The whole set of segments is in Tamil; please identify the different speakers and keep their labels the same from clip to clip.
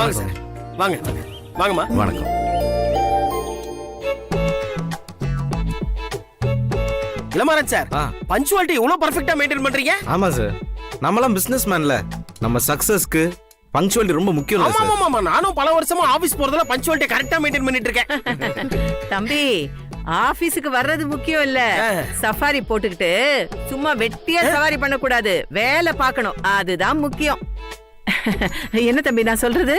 Speaker 1: வாங்க சார், வாங்க வாங்கம்மா.
Speaker 2: வணக்கம்.
Speaker 1: இளமாறன் சார், பஞ்சுவாலிட்டி இவ்வளவு பர்ஃபெக்ட்டா மெயின்டைன் பண்றீங்க?
Speaker 2: ஆமா சார், நம்மலாம் பிசினஸ் மேன்ல, நம்ம சக்சஸ்க்கு பங்க்சுவாலிட்டி ரொம்ப முக்கியம்.
Speaker 1: ஆமா, நானும் பல வருஷமா ஆபீஸ் போறதுல பஞ்சுவாலிட்டி கரெக்ட்டா மெயின்டைன் பண்ணிட்டு இருக்கேன்.
Speaker 3: தம்பி, ஆபீஸுக்கு வர்றது முக்கியம் இல்ல, சஃபாரி போட்டுக்கிட்டு சும்மா வெட்டியா சவாரி பண்ண கூடாது, வேலை பார்க்கணும், அதுதான் முக்கியம். என்ன தம்பி நான் சொல்றது?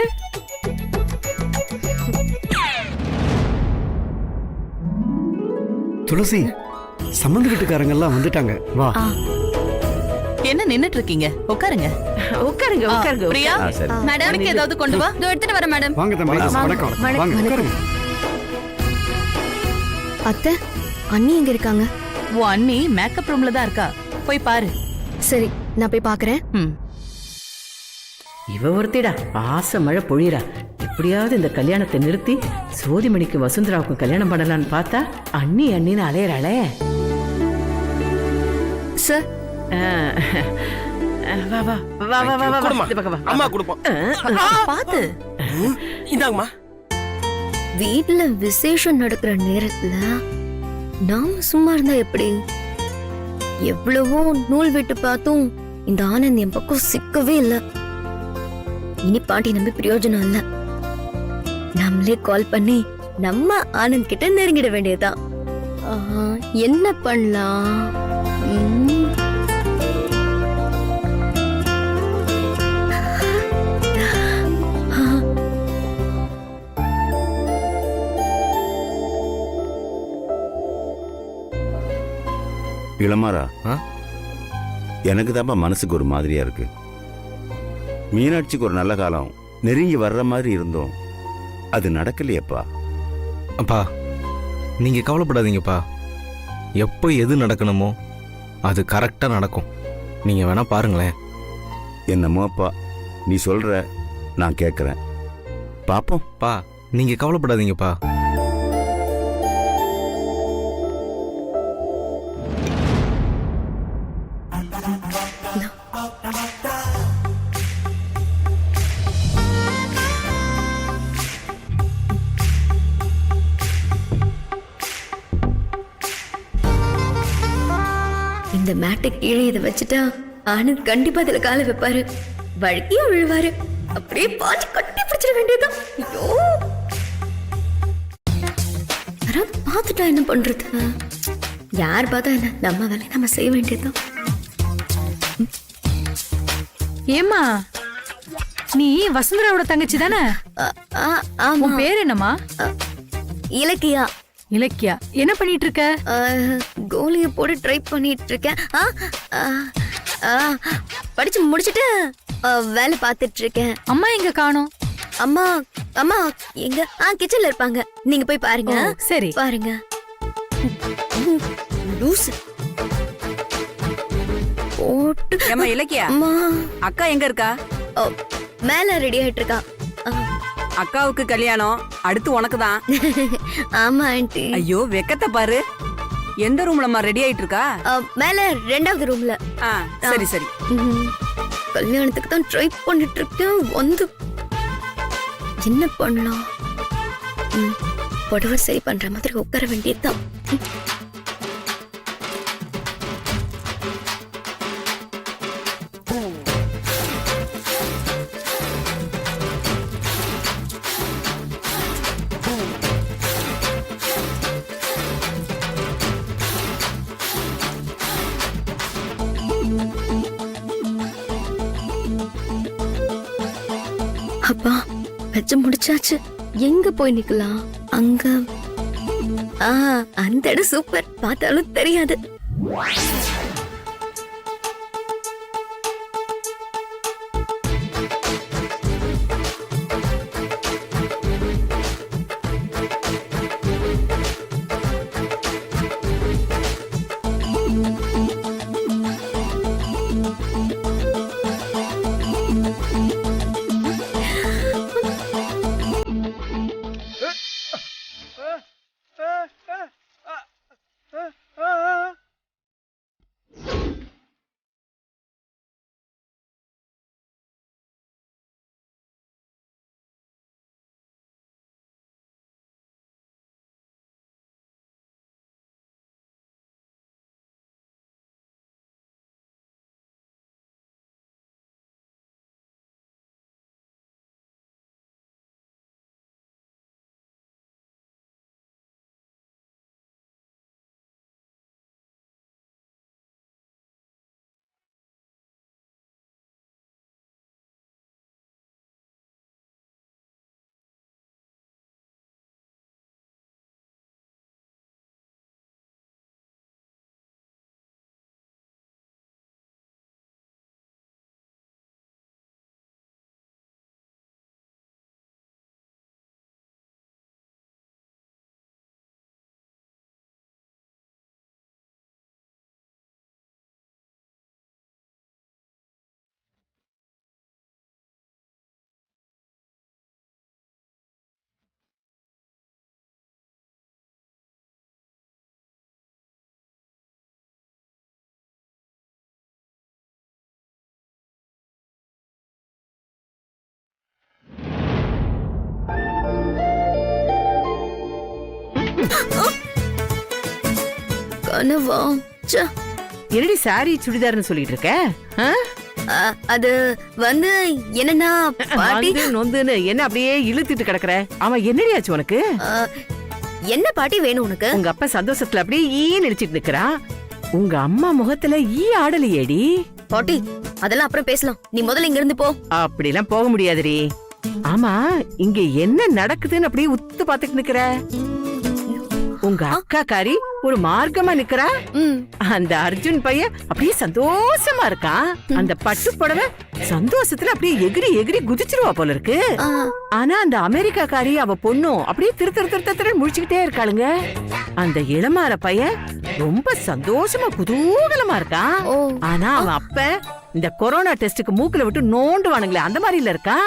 Speaker 4: துளசி, சம்பந்த வீட்டுக்காரங்க எல்லாம் வந்துட்டாங்க, வா.
Speaker 5: என்ன நின்னுட்டு இருக்கீங்க? உட்காருங்க.
Speaker 3: உட்காருங்க உட்காருங்க.
Speaker 5: பிரியா மேடம், ஏதாவது கொண்டு வா. இதோ எடுத்துட்டு வரேன் மேடம்.
Speaker 4: வாங்க தம்பி, வணக்கம். வாங்க உட்காருங்க.
Speaker 6: அத்தை, அண்ணி எங்க இருக்காங்க?
Speaker 5: உன் அண்ணி மேக்கப் ரூம்ல தான் இருக்கா, போய் பாரு.
Speaker 6: சரி, நான் போய் பாக்குறேன்.
Speaker 3: இவ ஒருத்திடா ஆசை மழை பொழியறா. எப்படியாவது இந்த கல்யாணத்தை நிறுத்தி சோதிமணிக்கு வசுந்தராவுக்கும் கல்யாணம் பண்ணலான்னு பார்த்தா அண்ணி அண்ணின்னு அலையறாளே.
Speaker 6: சார்,
Speaker 3: வா வா வா வா வா வா இந்த பக்கம் வா.
Speaker 1: அம்மா கொடுப்போம்.
Speaker 5: பாத்து
Speaker 1: இந்தாங்கம்மா.
Speaker 6: வீட்ல விசேஷம் நடக்கிற நேரத்துல நாம சும்மா இருந்தா எப்படி? எவ்வளவோ நூல் விட்டு பார்த்தும் இந்த ஆனந்த் என் பக்கம் சிக்கவே இல்ல. இனி பாட்டி நம்பி பிரயோஜனம் இல்ல. நம்மளே கால் பண்ணி நம்ம ஆனந்த் கிட்ட நெருங்கிட வேண்டியதுதான். என்ன பண்ணலாம்?
Speaker 7: இளமாரா, எனக்கு தான்ப்பா மனசுக்கு ஒரு மாதிரியா இருக்கு. மீனாட்சிக்கு ஒரு நல்ல காலம் நெருங்கி வர்ற மாதிரி இருந்தோம், அது நடக்கலையப்பா.
Speaker 2: அப்பா, நீங்க கவலைப்படாதீங்கப்பா. எப்போ எது நடக்கணுமோ அது கரெக்டா நடக்கும். நீங்க வேணா பாருங்களேன்.
Speaker 7: என்னமோப்பா நீ சொல்ற, நான் கேட்கறேன், பாப்போம்.
Speaker 2: பா, நீங்க கவலைப்படாதீங்கப்பா.
Speaker 6: இந்த மேட்டை கீழே இதை வச்சுட்டா ஆனந்த் கண்டிப்பா இதுல காலை வைப்பாரு, வழுக்கியும் விழுவாரு. அப்படியே பாட்டி கட்டி பிடிச்சிட வேண்டியதுதான். ஐயோ, பார்த்துட்டா என்ன பண்றது? யார் பார்த்தா என்ன, நம்ம வேலையை நம்ம செய்ய வேண்டியதுதான்.
Speaker 8: ஏமா, நீ வசுந்தராவோட தங்கச்சி தானே? உன் பேர் என்னம்மா?
Speaker 6: இலக்கியா.
Speaker 8: இலக்கியா, என்ன பண்ணிட்டு இருக்க?
Speaker 6: கோலிய போட ட்ரை பண்ணிட்டு இருக்கேன். படிச்சு முடிச்சிட்டு வேலை பார்த்துட்டு இருக்கேன்.
Speaker 8: அம்மா எங்க காணோம்?
Speaker 6: அம்மா அம்மா எங்க? கிச்சன்ல இருப்பாங்க, நீங்க போய் பாருங்க.
Speaker 8: சரி
Speaker 6: பாருங்க. லூஸ் போட்டு.
Speaker 3: ஏமா இலக்கியா, அக்கா எங்க இருக்கா?
Speaker 6: மேல ரெடி ஆயிட்டு இருக்கா.
Speaker 3: அக்காவுக்கு கல்யாணம் அடுத்து உனக்கு தான்.
Speaker 6: ஆமா ஆண்டி.
Speaker 3: ஐயோ வெக்கத்தை பாரு. எந்த ரூம்லமா ரெடி ஆயிட்டு இருக்கா?
Speaker 6: மேல 2வது ரூம்ல.
Speaker 3: சரி சரி.
Speaker 6: கல்யாணத்துக்கு தான் ட்ரை பண்ணிட்டு இருக்கேன். வந்து என்ன பண்ணலாம்? புடவை சரி பண்ற மாதிரி உட்கார வேண்டியதுதான். அப்பா, வச்சு முடிச்சாச்சு. எங்க போய் நிக்கலாம்? அங்க. அந்த இடம் சூப்பர், பார்த்தாலும் தெரியாது. கனவா ச்சே.
Speaker 3: என்னடி சாரி சுடிதார்னு சொல்லிட்டு இருக்க ஆ?
Speaker 6: அது வந்து என்னன்னா பாட்டி
Speaker 3: வந்து நொந்துன்னு என்ன அப்படியே இழுத்துட்டு கிடக்குற? அவன் என்னடி ஆச்சு உனக்கு?
Speaker 6: ஆ, என்ன பாட்டி வேணும் உனக்கு?
Speaker 3: உங்க அப்பா சந்தோஷத்துல அப்படியே ஈ நினைச்சிட்டு நிக்கிறான். உங்க அம்மா முகத்துல ஈ ஆடலையேடி.
Speaker 6: பாட்டி அதெல்லாம் அப்புறம் பேசலாம். நீ முதல்ல இங்க இருந்து போ.
Speaker 3: அப்படிலாம் போக முடியாதுடி. ஆமா, இங்க என்ன நடக்குதுன்னு அப்படியே உத்து பாத்துட்டு நிக்கிற? உங்க அக்கா காரி ஒரு மார்க்கமா நிக்கிறா.
Speaker 6: ம்.
Speaker 3: அந்த அர்ஜுன் பையன் அப்படியே சந்தோஷமா இருக்கான். அந்த பட்டு புடவை சந்தோஷத்துல அப்படியே எகிரி எகிரி குதிச்சிருவா போல இருக்கு.
Speaker 6: ஆ,
Speaker 3: ஆனா அந்த அமெரிக்கா காரி அவ பொண்ணும் அப்படியே திரு முடிச்சுக்கிட்டே இருக்காளுங்க. அந்த இளமார பையன் ரொம்ப சந்தோஷமா குதூகலமா இருக்கான்.
Speaker 6: ஓ.
Speaker 3: ஆனா அவன் அப்ப இந்த கொரோனா டெஸ்டுக்கு மூக்குல விட்டு நோண்டுவானுங்களே அந்த மாதிரி இல்ல இருக்கா.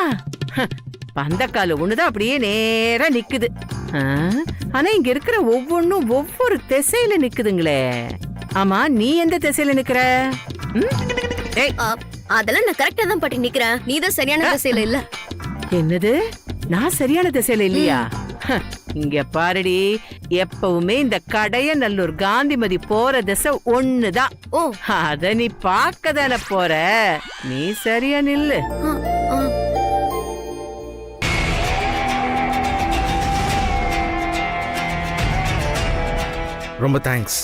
Speaker 3: பந்தக்கால ஒண்ணுதான் அப்படியே நேரா நிக்குது. ஆ, ஆனா இங்க இருக்கிற ஒவ்வொன்னும் ஒவ்வொரு திசையில நிக்குதுங்களே. ஆமா, நீ எந்த திசையில நிக்கிற? ம்? ஏய்,
Speaker 6: ஆ, அதெல்லாம் நான் கரெக்டா தான் பாட்டி நிக்கிறேன். நீ தான் சரியான திசையில இல்ல.
Speaker 3: என்னது? நான் சரியான திசையில இல்லையா? இங்க பாருடி, எப்பவுமே இந்த கடையநல்லூர் காந்திமதி போற திசை ஒண்ணுதான்.
Speaker 6: ஓ.
Speaker 3: அத நீ பாக்கதான போற. நீ சரியா நில்லு.
Speaker 6: ஆ, ஆ.
Speaker 2: ரொம்ப தேங்க்ஸ்.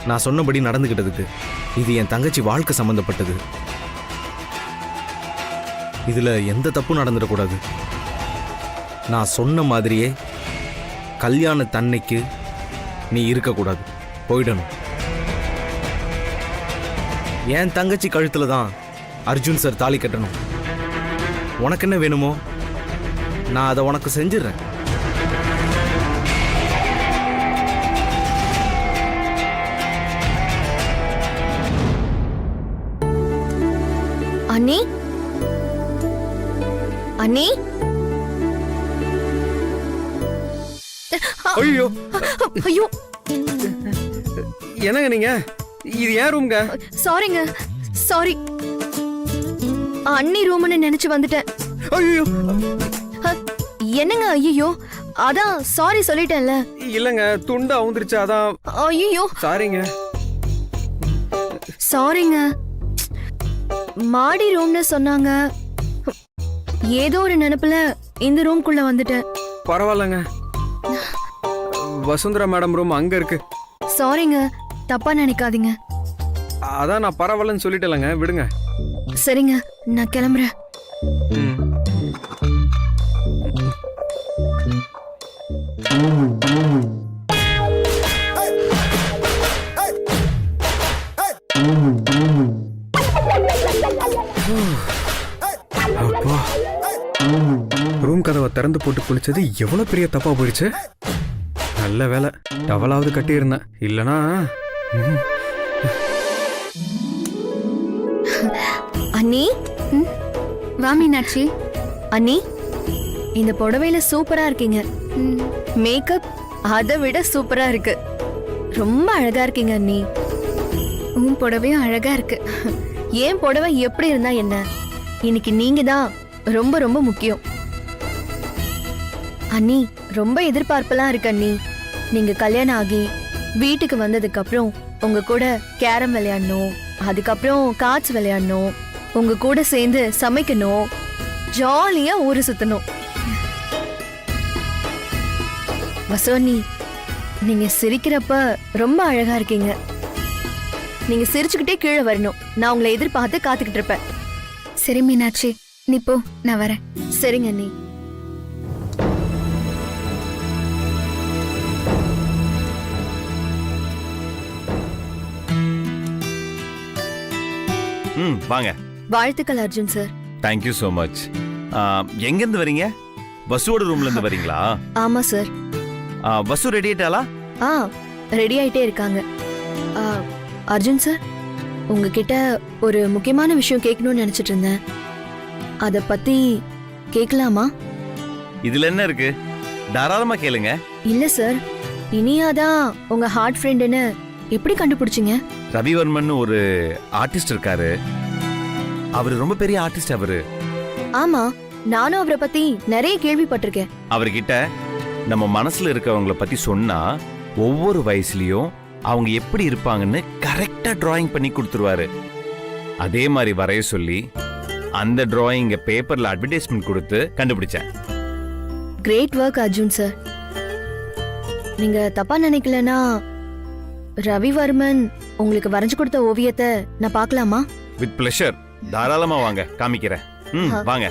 Speaker 2: நான் சொன்னபடி நடந்துகிட்டதுக்கு. இது என் தங்கச்சி வாழ்க்கை சம்பந்தப்பட்டது. இதுல எந்த தப்பும் நடந்துடக்கூடாது. நான் சொன்ன மாதிரியே கல்யாண தன்னைக்கு நீ இருக்கக்கூடாது, போயிடணும். என் தங்கச்சி கழுத்துல தான் அர்ஜுன் சார் தாலி கட்டணும். உனக்கு என்ன வேணுமோ நான் அதை உனக்கு செஞ்சிடறேன்.
Speaker 6: அண்ணி, அண்ணி.
Speaker 1: ஐயோ
Speaker 6: ஐயோ,
Speaker 1: என்னங்க நீங்க? இது ஏன் ரூம்ங்க?
Speaker 6: சாரிங்க, சாரி. அண்ணி ரூம்னு நினைச்சு வந்துட்டேன்.
Speaker 1: ஐயோ
Speaker 6: என்னங்க ஐயோ? அதான் சாரி சொல்லிட்டேன்ல.
Speaker 1: இல்லங்க, துண்டு அவுந்துருச்சு அதான்.
Speaker 6: ஐயோ
Speaker 1: சாரிங்க.
Speaker 6: சாரிங்க. மாடி ரூம்னு சொன்னாங்க. ஏதோ ஒரு நினைப்புல இந்த ரூம்குள்ள வந்துட்டேன்.
Speaker 1: பரவாயில்லங்க, வசுந்தரா மேடம் ரூம் அங்க இருக்கு.
Speaker 6: சாரிங்க, தப்பா நினைக்காதீங்க.
Speaker 1: அதான் நான் பரவாயில்லன்னு சொல்லிட்டேலங்க, விடுங்க.
Speaker 6: சரிங்க, நான் கிளம்புறேன்.
Speaker 1: ம். அப்பா, ரூம் கதவை திறந்து போட்டு குளிச்சது எவ்வளவு பெரிய தப்பா போயிடுச்சு. நல்ல வேலை டவலாவது கட்டி இருந்தேன், இல்லனா.
Speaker 6: அண்ணி.
Speaker 8: வா மீனாட்சி.
Speaker 6: அண்ணி, இந்த புடவையில சூப்பரா இருக்கீங்க. மேக்கப் அதை விட சூப்பரா இருக்கு. ரொம்ப அழகா இருக்கீங்க அண்ணி.
Speaker 8: உன் புடவையும் அழகா இருக்கு.
Speaker 6: ஏன் புடவை எப்படி இருந்தா என்ன, இன்னைக்கு நீங்க தான் ரொம்ப ரொம்ப முக்கியம். அண்ணி, ரொம்ப எதிர்பார்ப்பெல்லாம் இருக்கு அண்ணி. நீங்க கல்யாணம் ஆகி வீட்டுக்கு வந்ததுக்கு அப்புறம் உங்க கூட கேரம் விளையாடணும், அதுக்கப்புறம் காட்ச் விளையாடணும், உங்க கூட சேர்ந்து சமைக்கணும், ஜாலியா ஊரு சுத்தணும். வசோனி, நீங்க சிரிக்கிறப்ப ரொம்ப அழகா இருக்கீங்க. நீங்க சிரிச்சுக்கிட்டே கீழே வரணும். நான் உங்களை எதிர்பார்த்து காத்துக்கிட்டு இருப்பேன்.
Speaker 8: சரி மீனாட்சி, நீ போ, நான் வரேன்.
Speaker 6: சரிங்க அண்ணி.
Speaker 9: வாங்க.
Speaker 6: வாழ்த்துக்கள் Arjun sir.
Speaker 9: Thank you so much. எங்க இருந்து வரீங்க? வசுவோட ரூம்ல இருந்து வரீங்களா?
Speaker 6: ஆமா சார்.
Speaker 9: வசு ரெடி ஆயிட்டாளா?
Speaker 6: ரெடி ஆயிட்டே இருக்காங்க. ஆ, அர்ஜுன் சார், உங்ககிட்ட ஒரு முக்கியமான விஷயம் கேட்கணும்னு நினைச்சிட்டு இருந்தேன். அத பத்தி கேட்கலாமா?
Speaker 9: இதுல என்ன இருக்கு, தாராளமா கேளுங்க.
Speaker 6: இல்ல சார், இனியாதான் உங்க ஹார்ட் ஃப்ரெண்டுன்னு எப்படி கண்டுபிடிச்சீங்க?
Speaker 9: ரவிவர்மன் ஒரு ஆர்டிஸ்ட் இருக்காரு, அவரு ரொம்ப பெரிய ஆர்டிஸ்ட். அவரு
Speaker 6: ஆமா, நானும் அவரை பத்தி நிறைய கேள்விப்பட்டிருக்கேன்.
Speaker 9: அவர்கிட்ட நம்ம மனசுல இருக்கவங்கள பத்தி சொன்னா ஒவ்வொரு வயசுலயும் அவங்க எப்படி இருப்பாங்கன்னு கரெக்டா டிராயிங் பண்ணி கொடுத்துருவாரு. அதே மாதிரி வரைய சொல்லி அந்த டிராயிங்க பேப்பர்ல அட்வர்டைஸ்மெண்ட் கொடுத்து கண்டுபிடிச்சேன்.
Speaker 6: Great work Arjun sir. நீங்க தப்பா நினைக்கலனா ரவிவர்மன் உங்களுக்கு வரைஞ்சு கொடுத்த ஓவியத்தை நான் பார்க்கலாமா?
Speaker 9: With pleasure. தாராளமா வாங்க, காமிக்கிறேன். வாங்க.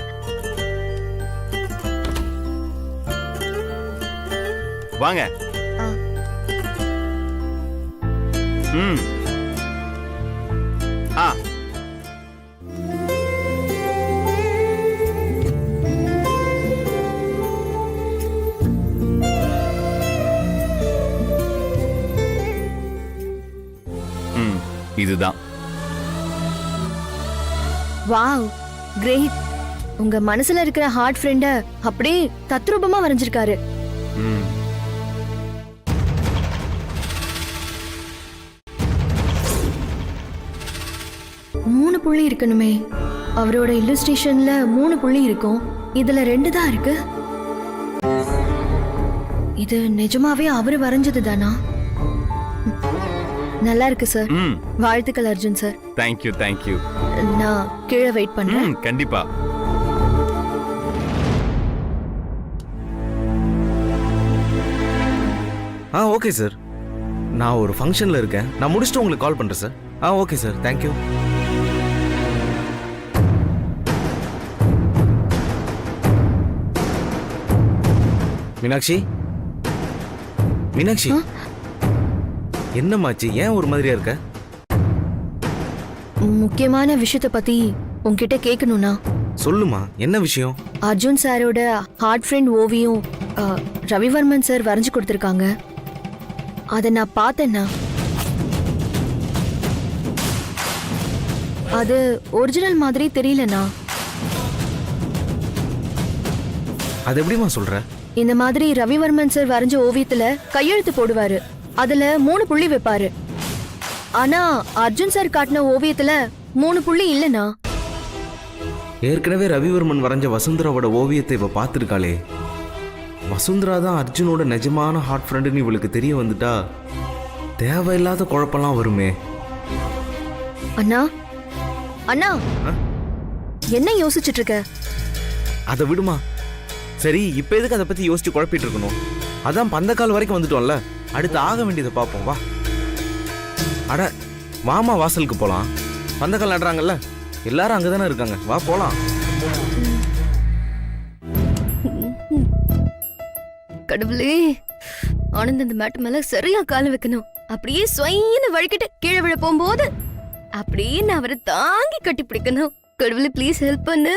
Speaker 9: வாங்க. ஆ இதுதான்.
Speaker 6: Wow, great. உங்க மனசுல இருக்கிற ஹார்ட் ஃப்ரெண்ட அப்படியே தத்ரூபமா வரைஞ்சிருக்காரு.
Speaker 9: ம்.
Speaker 6: 3 புள்ளி இருக்கணுமே. அவரோட இல்லுஸ்ட்ரேஷன்ல 3 புள்ளி இருக்கும். இதுல 2 தான் இருக்கு. இது நிஜமாவே அவரு வரைஞ்சது தானா? நல்லா இருக்கு சார். வாழ்த்துக்கள் அர்ஜுன் சார்.
Speaker 9: Thank you thank you.
Speaker 6: நான் கீழே வெயிட் பண்றேன்.
Speaker 9: கண்டிப்பா.
Speaker 2: Okay sir. நான் ஒரு ஃபங்க்ஷன்ல இருக்கேன். நான் முடிச்சுட்டு உங்களுக்கு கால் பண்றேன் sir. Okay sir. Thank you. Meenakshi, Meenakshi, என்னமாச்சு? ஏன் ஒரு மாதிரியா இருக்க?
Speaker 6: முக்கியமான விஷயத்தை பத்தி உன்கிட்ட கேட்கணும்னா.
Speaker 2: சொல்லுமா, என்ன விஷயம்?
Speaker 6: அர்ஜுன் சாரோட ஹார்ட் ஃப்ரெண்ட் ஓவியம் ரவிவர்மன் சார் வரைஞ்சு கொடுத்துருக்காங்க. அதை நான் பார்த்தேன்னா அது ஒரிஜினல் மாதிரி தெரியலண்ணா.
Speaker 2: அது எப்படிமா சொல்ற?
Speaker 6: இந்த மாதிரி ரவிவர்மன் சார் வரைஞ்ச ஓவியத்துல கையெழுத்து போடுவாரு. அதுல 3 புள்ளி வைப்பாரு. ஆனா அர்ஜுன் சார் காட்டின ஓவியத்துல 3 புள்ளி இல்லனா.
Speaker 2: ஏற்கனவே ரவிவர்மன் வரைஞ்ச வசுந்தராவோட ஓவியத்தை இவ பார்த்திருக்காளே. வசுந்தரா தான் அர்ஜுனோட நிஜமான ஹார்ட் ஃப்ரெண்டுன்னு இவளுக்கு தெரிய வந்துட்டா தேவையில்லாத குழப்பம்லாம் வருமே.
Speaker 6: அண்ணா, அண்ணா, என்ன யோசிச்சுட்டு இருக்க?
Speaker 2: அதை விடுமா. சரி, இப்ப எதுக்கு அதை பத்தி யோசிச்சு குழப்பிட்டு இருக்கணும்? அதான் பந்தக்கால் வரைக்கும் வந்துட்டோம்ல. அடுத்து ஆக வேண்டியதை பார்ப்போம். வா. அட மாமா, வாசலுக்கு போலாம். பந்தக்கால் நடுறாங்கல்ல, எல்லாரும் அங்கதானே இருக்காங்க. வா போலாம்.
Speaker 6: கடவுளே, ஆனந்த் இந்த மேட்டு மேல சரியா கால வைக்கணும். அப்படியே ஸ்வைன்னு வழுக்கிட்டு கீழே விழ போகும்போது அப்படியே நான் அவரை தாங்கி கட்டி பிடிக்கணும். கடவுளே ப்ளீஸ் ஹெல்ப் பண்ணு.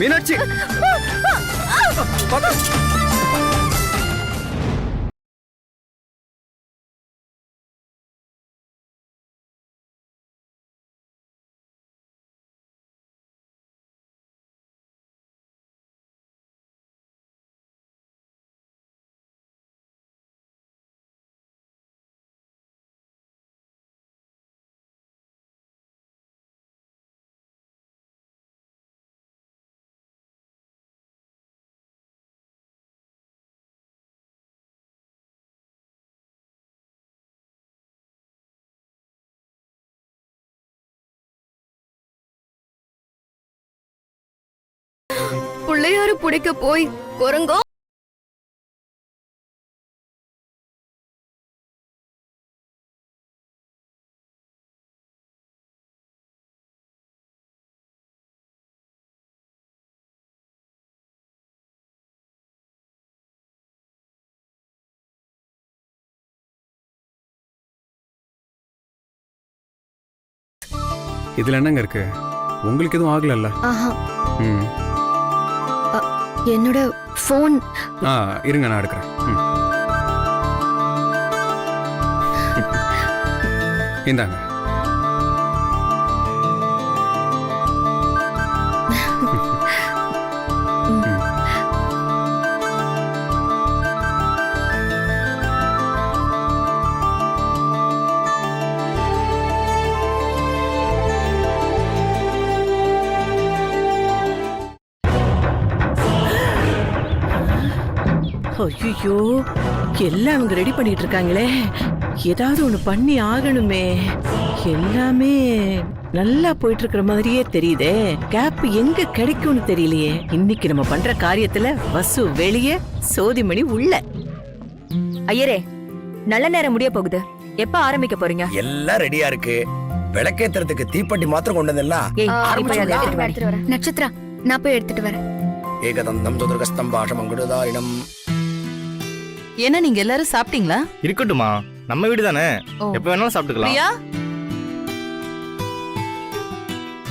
Speaker 1: மீனாட்சி,
Speaker 6: பிள்ளையாரு பிடிக்க போய் குரங்கோ
Speaker 1: இதுல என்னங்க இருக்கு? உங்களுக்கு எதுவும் ஆகலல்ல?
Speaker 6: ஆஹா.
Speaker 1: ம்.
Speaker 6: என்னோட ஃபோன்.
Speaker 1: இருங்க நான் எடுக்கிறேன். இந்தாங்க.
Speaker 3: ஐயோ, எல்லாம் அவங்க ரெடி பண்ணிட்டு இருக்காங்களே, ஏதாவது ஒண்ணு பண்ணி ஆகணுமே. எல்லாமே நல்லா போயிட்டு இருக்கிற மாதிரியே தெரியுதே. கேப் எங்க கிடைக்கும்னு தெரியலையே. இன்னைக்கு நம்ம பண்ற காரியத்துல வசு வெளியே, சோதிமணி உள்ள.
Speaker 6: ஐயரே, நல்ல நேரம் முடிய போகுது. எப்ப ஆரம்பிக்க போறீங்க?
Speaker 10: எல்லாம் ரெடியா இருக்கு. விளக்கேத்துறதுக்கு தீப்பெட்டி மாத்திரம் கொண்டு வந்தெல்லாம்.
Speaker 8: நட்சத்திரா, நான் போய் எடுத்துட்டு வரேன்.
Speaker 10: ஏகதந்தம் சதுர்கஸ்தம் பாஷமங்குடுதாரிணம்.
Speaker 5: என்ன நீங்க எல்லாரும் சாப்பிட்டீங்களா?
Speaker 2: இருக்கட்டுமா, நம்ம வீடு தானே, எப்ப வேணாலும் சாப்பிட்டுக்கலாம்.
Speaker 5: பிரியா,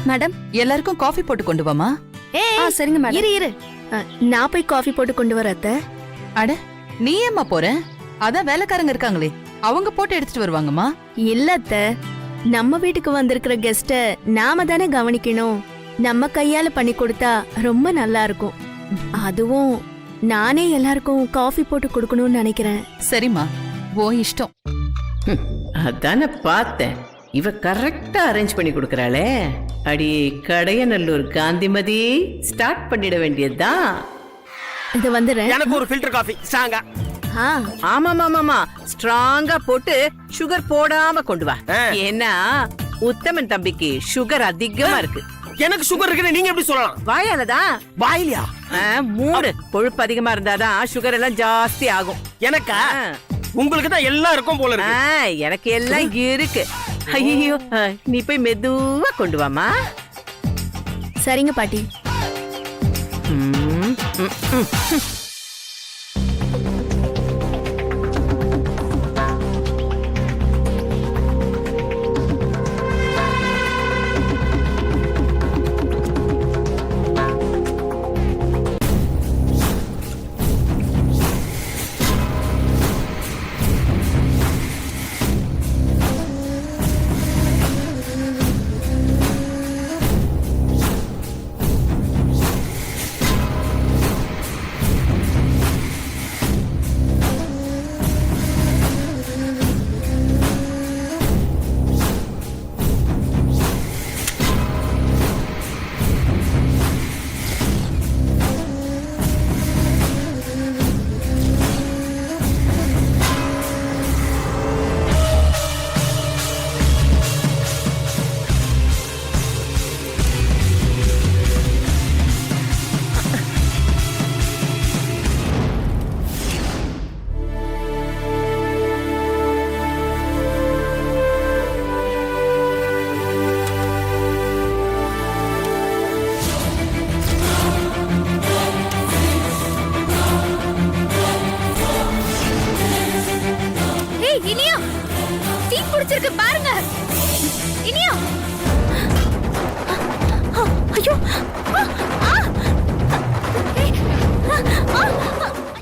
Speaker 6: மேடம்,
Speaker 5: எல்லாருக்கும் காஃபி போட்டு கொண்டு வாமா.
Speaker 6: சரிங்க மேடம். இரு நான் போய் காஃபி போட்டு கொண்டு வர அத்தை.
Speaker 5: அட, நீ ஏம்மா போற? அதான் வேலைக்காரங்க இருக்காங்களே, அவங்க போட்டு எடுத்துட்டு வருவாங்கம்மா.
Speaker 6: இல்ல அத்தை, நம்ம வீட்டுக்கு வந்திருக்கிற கெஸ்ட நாம தானே கவனிக்கணும். நம்ம கையால பண்ணி கொடுத்தா ரொம்ப நல்லா இருக்கும். அதுவும் நானே எல்லாருக்கும் காஃபி போட்டு கொடுக்கணும்னு நினைக்கிறேன்.
Speaker 5: சரிம்மா, ஓ இஷ்டம்.
Speaker 3: அதானே பார்த்தேன், இவ கரெக்டா அரேஞ்ச் பண்ணி கொடுக்கறாளே. அடி கடையநல்லூர் காந்திமதி, ஸ்டார்ட் பண்ணிட வேண்டியதுதான்.
Speaker 6: இது வந்துடுறேன்.
Speaker 10: எனக்கு ஒரு ஃபில்டர் காஃபி சாங்க.
Speaker 3: ஆமா, ஸ்ட்ராங்கா போட்டு சுகர் போடாம கொண்டு வா. ஏன்னா உத்தமன் தம்பிக்கு சுகர் அதிகமா இருக்கு.
Speaker 10: எனக்கு சுகர் இருக்குன்னு நீங்க எப்படி சொல்லலாம்?
Speaker 3: வாயாலதான்.
Speaker 10: வாயிலியா?
Speaker 3: மூடு. கொழுப்பு அதிகமா இருந்தாதான் சுகர் எல்லாம் ஜாஸ்தி ஆகும்.
Speaker 10: எனக்கா? உங்களுக்கு தான் எல்லாம் இருக்கும் போல இருக்கு.
Speaker 3: எனக்கு எல்லாம் இருக்கு. ஐயோ, நீ போய் மெதுவா கொண்டு வாமா.
Speaker 6: சரிங்க பாட்டி.
Speaker 8: இனியா, சீட் பிடிச்சிருக்கு பாருங்க. இனியா,